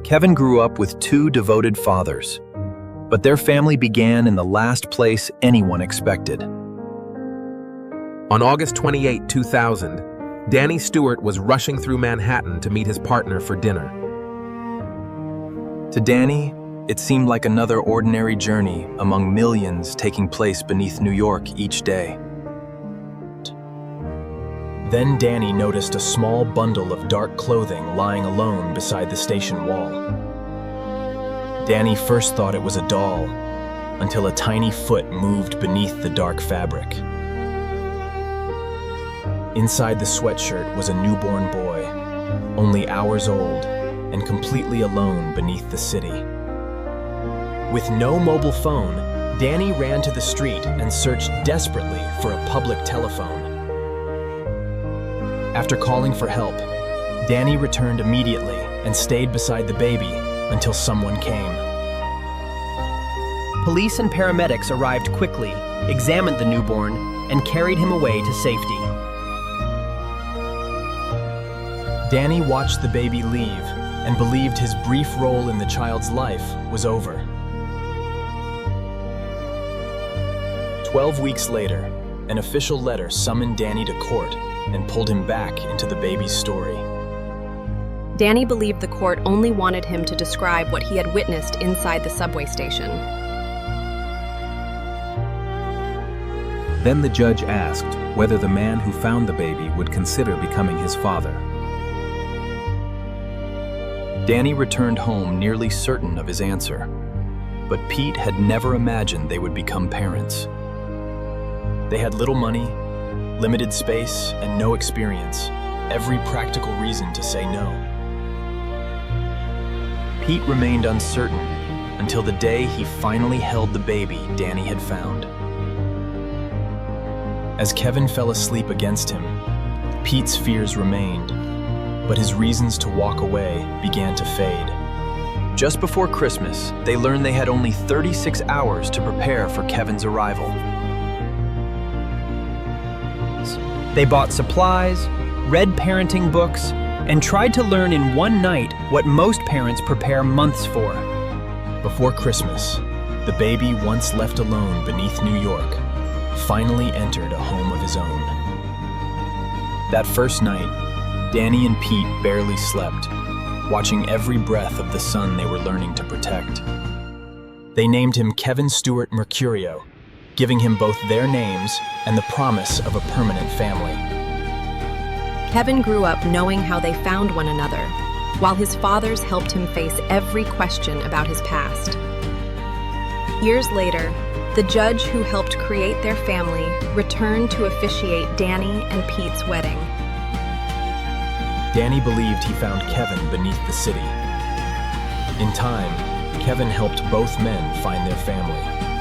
Kevin grew up with two devoted fathers, but their family began in the last place anyone expected. On August 28, 2000, Danny Stewart was rushing through Manhattan to meet his partner for dinner. To Danny, it seemed like another ordinary journey among millions taking place beneath New York each day. Then Danny noticed a small bundle of dark clothing lying alone beside the station wall. Danny first thought it was a doll, until a tiny foot moved beneath the dark fabric. Inside the sweatshirt was a newborn boy, only hours old and completely alone beneath the city. With no mobile phone, Danny ran to the street and searched desperately for a public telephone. After calling for help, Danny returned immediately and stayed beside the baby until someone came. Police and paramedics arrived quickly, examined the newborn, and carried him away to safety. Danny watched the baby leave and believed his brief role in the child's life was over. 12 weeks later, an official letter summoned Danny to court and pulled him back into the baby's story. Danny believed the court only wanted him to describe what he had witnessed inside the subway station. Then the judge asked whether the man who found the baby would consider becoming his father. Danny returned home nearly certain of his answer, but Pete had never imagined they would become parents. They had little money, limited space, and no experience, every practical reason to say no. Pete remained uncertain until the day he finally held the baby Danny had found. As Kevin fell asleep against him, Pete's fears remained, but his reasons to walk away began to fade. Just before Christmas, they learned they had only 36 hours to prepare for Kevin's arrival. They bought supplies, read parenting books, and tried to learn in one night what most parents prepare months for. Before Christmas, the baby once left alone beneath New York finally entered a home of his own. That first night, Danny and Pete barely slept, watching every breath of the son they were learning to protect. They named him Kevin Stewart Mercurio, giving him both their names and the promise of a permanent family. Kevin grew up knowing how they found one another, while his fathers helped him face every question about his past. Years later, the judge who helped create their family returned to officiate Danny and Pete's wedding. Danny believed he found Kevin beneath the city. In time, Kevin helped both men find their family.